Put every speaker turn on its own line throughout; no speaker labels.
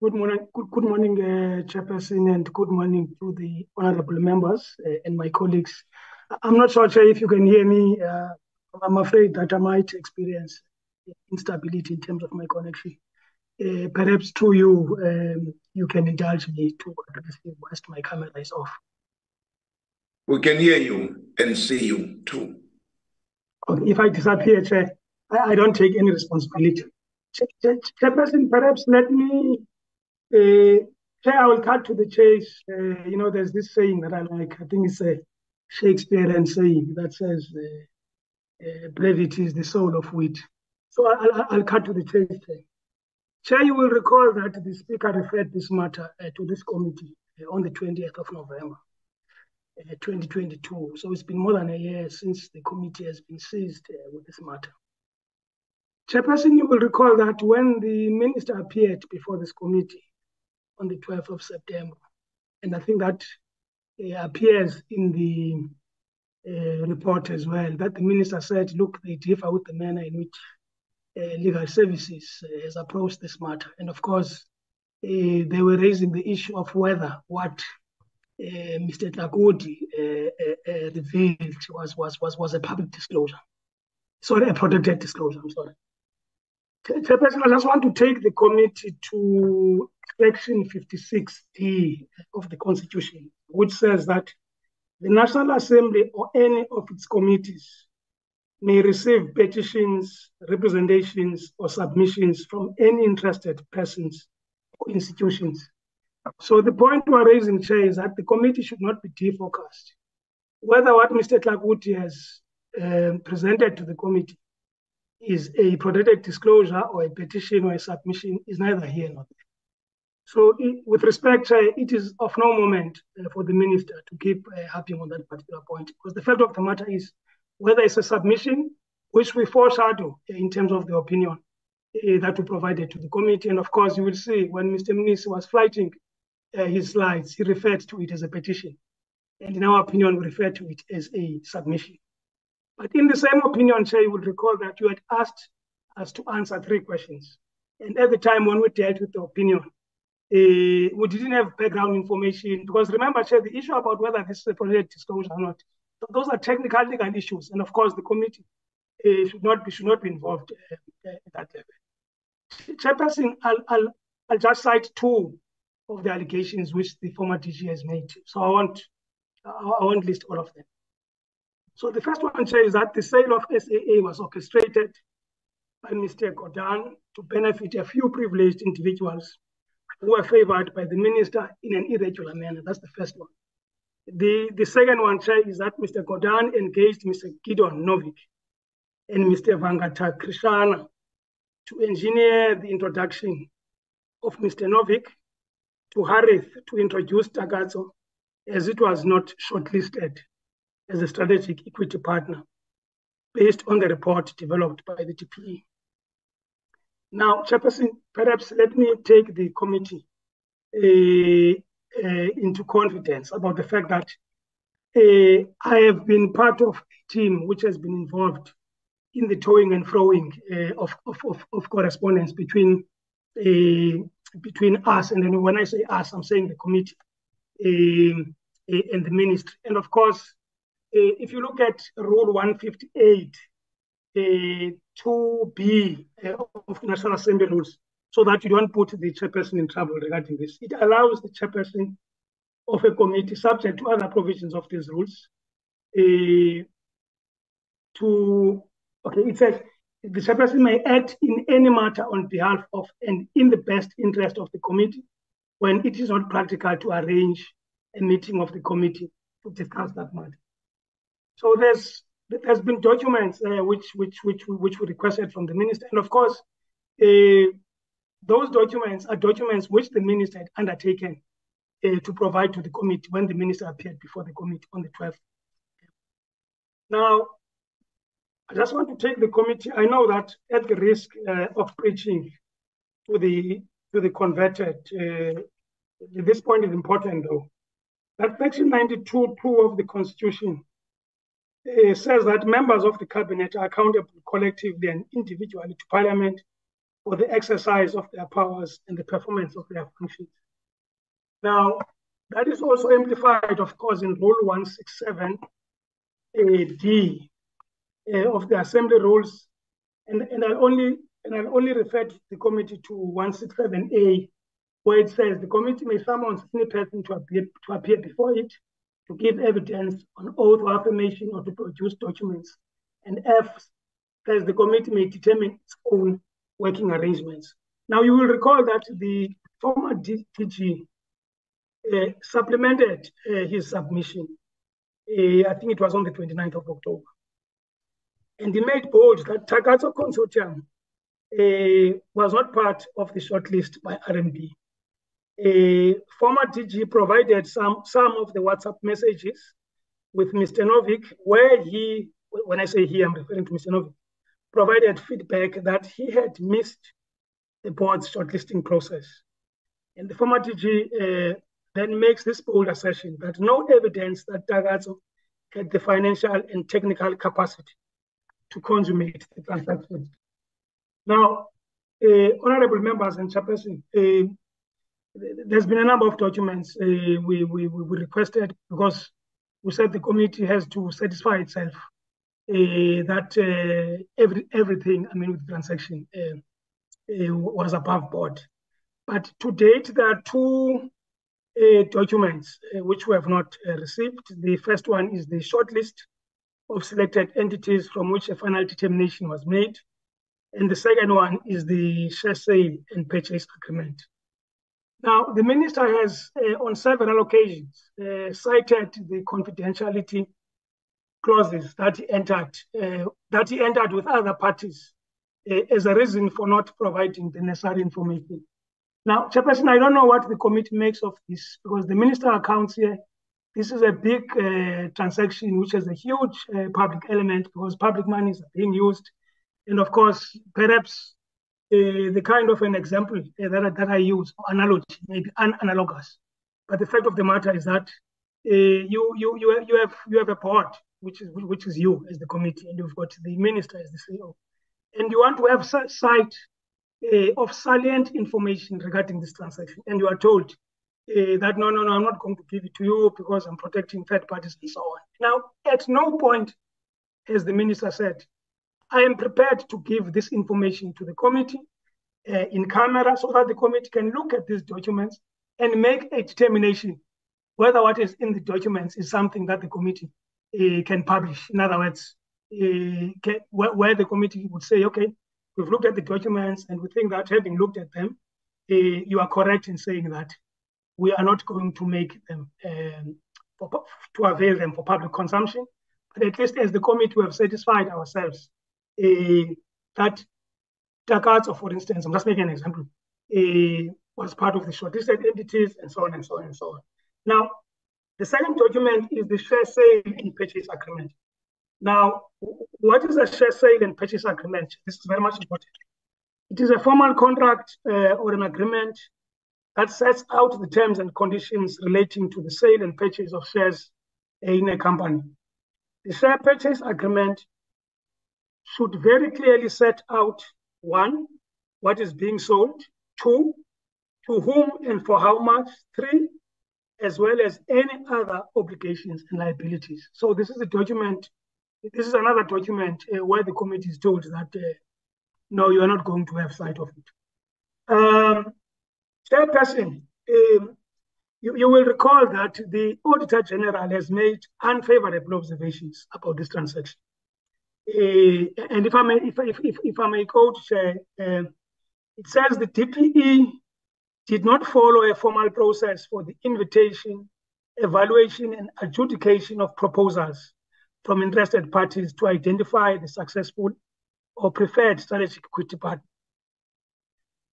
Good morning, Chairperson, and good morning to the honorable members and my colleagues. I'm not so sure if you can hear me. I'm afraid that I might experience instability in terms of my connection. Perhaps through you, you can indulge me to address you whilst my camera is off.
We can hear you and see you too.
Okay, if I disappear, Chair, I don't take any responsibility. Chairperson, perhaps let me Chair, I will cut to the chase. There's this saying that I like. I think it's a Shakespearean saying that says, brevity is the soul of wit. So I'll cut to the chase. Chair, you will recall that the Speaker referred this matter to this committee on the 20th of November, 2022. So it's been more than a year since the committee has been seized with this matter. Chairperson, you will recall that when the minister appeared before this committee on the 12th of September, and I think that appears in the report as well, that the minister said, look, they differ with the manner in which legal services has approached this matter. And of course, they were raising the issue of whether what Mr. Tlakudi revealed was a public disclosure. Sorry, a protected disclosure, I'm sorry. Chairperson, I just want to take the committee to Section 56D of the Constitution, which says that the National Assembly or any of its committees may receive petitions, representations, or submissions from any interested persons or institutions. So the point we're raising, Chair, is that the committee should not be defocused. Whether what Mr. Tlakudi has presented to the committee is a protected disclosure or a petition or a submission is neither here nor there. So with respect, Chair, it is of no moment for the minister to keep harping on that particular point, because the fact of the matter is whether it's a submission, which we foreshadow in terms of the opinion that we provided to the committee. And of course, you will see when Mr. Minister was flighting his slides, he referred to it as a petition. And in our opinion, we refer to it as a submission. But in the same opinion, Chair, you would recall that you had asked us to answer 3 questions. And at the time when we dealt with the opinion, we didn't have background information, because remember, Chair, the issue about whether this is a protected disclosure or not, those are technical legal issues. And of course, the committee should not be involved at that level. Chairperson, I'll just cite 2 of the allegations which the former DG has made. So I won't list all of them. So the first one says that the sale of SAA was orchestrated by Mr. Gordhan to benefit a few privileged individuals who were favored by the minister in an irregular manner. That's the first one. The second one, Chair, is that Mr. Gordhan engaged Mr. Gideon Novik and Mr. Vangata Krishna to engineer the introduction of Mr. Novik to Harith to introduce Tagazo, as it was not shortlisted as a strategic equity partner based on the report developed by the TPE. Now, Chairperson, perhaps let me take the committee into confidence about the fact that I have been part of a team which has been involved in the toing and froing of correspondence between us, and then when I say us, I'm saying the committee and the ministry. And of course, if you look at Rule 158, 2B of National Assembly rules, so that you don't put the chairperson in trouble regarding this, it allows the chairperson of a committee, subject to other provisions of these rules, it says the chairperson may act in any matter on behalf of and in the best interest of the committee when it is not practical to arrange a meeting of the committee to discuss that matter. So there's been documents which we requested from the minister, and of course, those documents are documents which the minister had undertaken to provide to the committee when the minister appeared before the committee on the 12th. Now, I just want to take the committee. I know that at the risk of preaching to the converted, this point is important though. That Section 92(2) of the Constitution says that members of the cabinet are accountable collectively and individually to Parliament for the exercise of their powers and the performance of their functions. Now, that is also amplified, of course, in Rule 167D of the Assembly Rules, and I'll only refer to the committee to 167A, where it says the committee may summon any person to appear before it, to give evidence on oath or affirmation, or to produce documents. And F says the committee may determine its own working arrangements. Now, you will recall that the former DG supplemented his submission. I think it was on the 29th of October. And he made bold that Takatso Consortium was not part of the shortlist by RMB. Former DG provided some of the WhatsApp messages with Mr. Novick, where he, when I say he, I'm referring to Mr. Novick, provided feedback that he had missed the board's shortlisting process. And the former DG then makes this bold assertion that no evidence that Takatso had the financial and technical capacity to consummate the transaction. Now, honorable members and chairperson, there's been a number of documents we requested, because we said the committee has to satisfy itself that everything, I mean, with the transaction was above board. But to date, there are two documents which we have not received. The first one is the shortlist of selected entities from which a final determination was made. And the second one is the share sale and purchase agreement. Now, the minister has, on several occasions, cited the confidentiality clauses that he entered with other parties as a reason for not providing the necessary information. Now, Chairperson, I don't know what the committee makes of this, because the minister accounts here, this is a big transaction which has a huge public element, because public monies are being used. And of course, perhaps the kind of an example that I use, analogy, maybe analogous. But the fact of the matter is that you have a board, which is you as the committee, and you've got the minister as the CEO, and you want to have sight of salient information regarding this transaction, and you are told that no, I'm not going to give it to you because I'm protecting third parties and so on. Now, at no point has the minister said, I am prepared to give this information to the committee in camera, so that the committee can look at these documents and make a determination whether what is in the documents is something that the committee can publish. In other words, where the committee would say, okay, we've looked at the documents and we think that having looked at them, you are correct in saying that we are not going to make them to avail them for public consumption. But at least as the committee, we have satisfied ourselves that Takatso, for instance, I'm just making an example, was part of the shortlisted entities, and so on and so on and so on. Now, the second document is the share sale and purchase agreement. Now, what is a share sale and purchase agreement? This is very much important. It is a formal contract or an agreement that sets out the terms and conditions relating to the sale and purchase of shares in a company. The share purchase agreement should very clearly set out, 1, what is being sold, 2, to whom and for how much, 3, as well as any other obligations and liabilities. So this is a document, this is another document where the committee is told that, no, you are not going to have sight of it. Chairperson, you will recall that the Auditor General has made unfavorable observations about this transaction. And if I may quote, it says the DPE did not follow a formal process for the invitation, evaluation, and adjudication of proposals from interested parties to identify the successful or preferred strategic equity partner.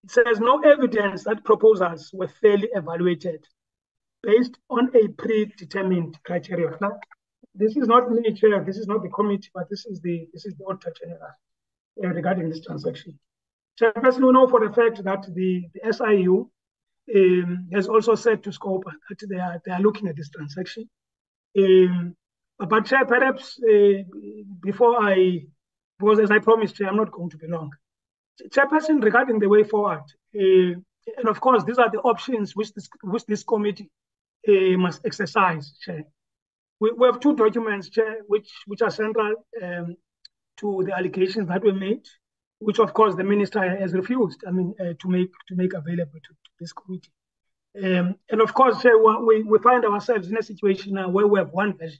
It says no evidence that proposals were fairly evaluated based on a predetermined criteria. Now, this is not me, Chair, this is not the committee, but this is the Auditor General regarding this transaction. Chairperson, we know for the fact that the SIU has also said to Scopa that they are looking at this transaction. But Chair, perhaps because as I promised, Chair, I'm not going to be long. Chairperson, regarding the way forward, and of course, these are the options which this committee must exercise, Chair. We have two documents, Chair, which are central to the allegations that were made, which of course the minister has refused, to make available to this committee. And of course, Chair, we find ourselves in a situation now where we have one version.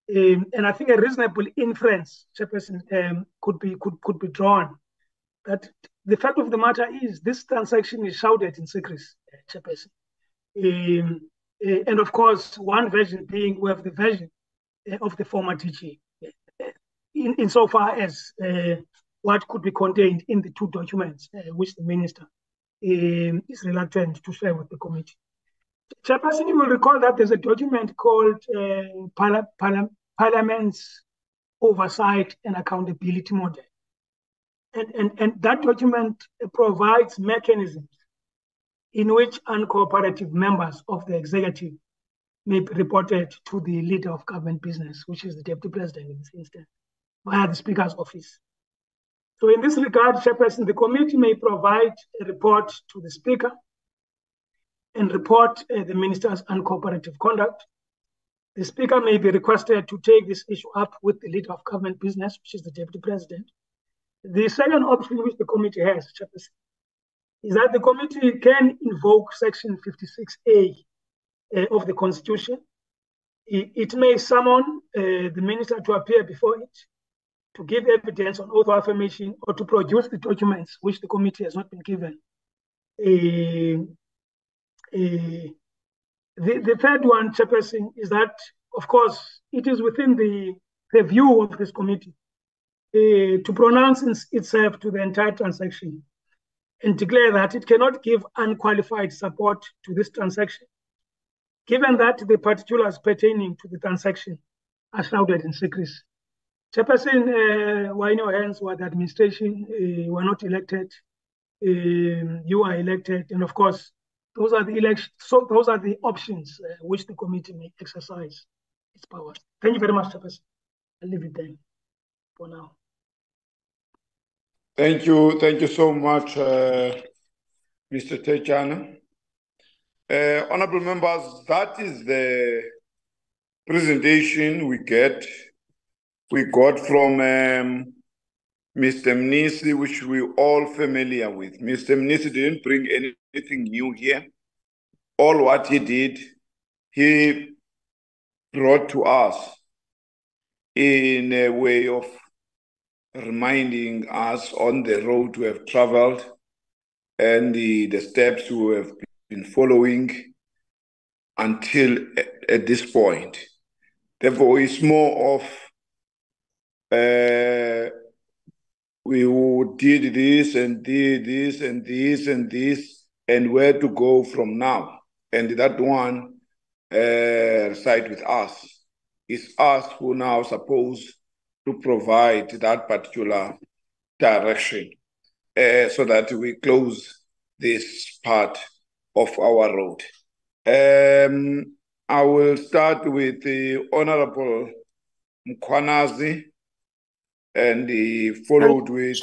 And I think a reasonable inference, Chairperson, could be drawn that the fact of the matter is this transaction is shrouded in secrecy, Chairperson. And of course, one version being we have the version of the former DG, insofar as what could be contained in the two documents which the minister is reluctant to share with the committee. Chairperson, you will recall that there's a document called Parliament's Oversight and Accountability Model. And that document provides mechanisms in which uncooperative members of the executive may be reported to the leader of government business, which is the deputy president in this instance, via the Speaker's office. So in this regard, Chairperson, the committee may provide a report to the Speaker and report the minister's uncooperative conduct. The Speaker may be requested to take this issue up with the leader of government business, which is the deputy president. The second option which the committee has, Chairperson, is that the committee can invoke Section 56A of the Constitution. It may summon the minister to appear before it, to give evidence on oath of affirmation, or to produce the documents which the committee has not been given. The third one, Chairperson, is that, of course, it is within the view of this committee to pronounce itself to the entire transaction and declare that it cannot give unqualified support to this transaction, given that the particulars pertaining to the transaction are shrouded in secrecy. Chairperson, we're in your hands, we're the administration, we're not elected, you are elected, and of course, those are the elections. So those are the options which the committee may exercise its powers. Thank you very much, Chairperson. I'll leave it there for now.
Thank you so much, Mr. Techana. Honorable members, that is the presentation we got from Mr. Mnisi, which we're all familiar with. Mr. Mnisi didn't bring anything new here. All what he did, he brought to us in a way of reminding us on the road we have traveled and the steps we have been following until at this point. Therefore, it's more of we did this and did this and this and this and where to go from now. And that one side with us. It's us who now supposed to provide that particular direction so that we close this part of our road. I will start with the Honorable Mkwanazi and followed with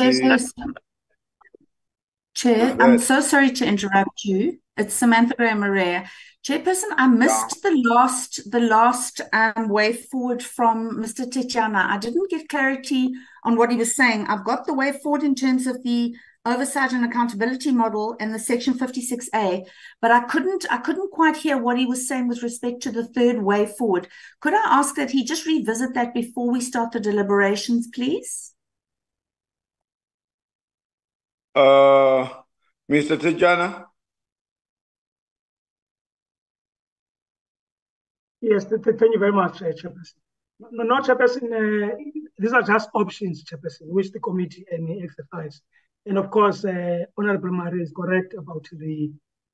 Chair, I'm so sorry to interrupt you. It's Samantha Graham-Maria. Chairperson, I missed the last way forward from Mr. Techana. I didn't get clarity on what he was saying. I've got the way forward in terms of the oversight and accountability model and the Section 56A, but I couldn't quite hear what he was saying with respect to the third way forward. Could I ask that he just revisit that before we start the deliberations, please?
Mr. Techana?
Yes, thank you very much, Chairperson. No, Chairperson, these are just options, Chairperson, which the committee may exercise. And of course, Honorable Maria is correct about the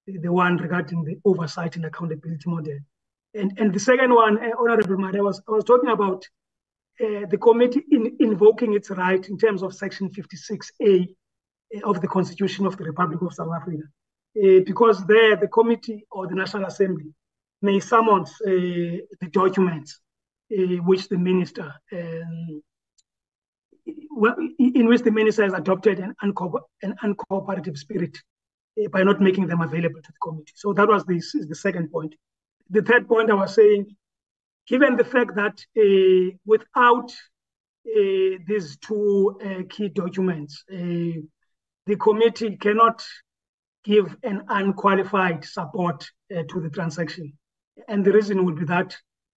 one regarding the oversight and accountability model. And the second one, Honorable Maria, I was talking about the committee invoking its right in terms of Section 56A of the Constitution of the Republic of South Africa. Because there, the committee or the National Assembly may summon the documents which the minister in which the minister has adopted an uncooperative spirit by not making them available to the committee. So that was the second point. The third point I was saying, given the fact that without these two key documents, the committee cannot give an unqualified support to the transaction. And the reason would be that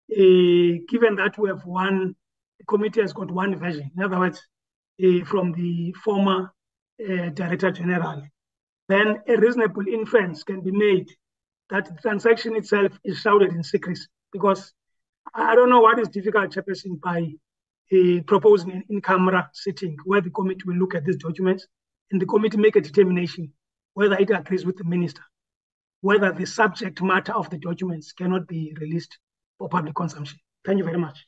given that we have the committee has got one version, in other words, from the former Director General, then a reasonable inference can be made that the transaction itself is shrouded in secrecy, because I don't know what is difficult, Chairperson, by proposing an in-camera sitting where the committee will look at these documents and the committee make a determination whether it agrees with the minister, whether the subject matter of the documents cannot be released for public consumption. Thank you very much.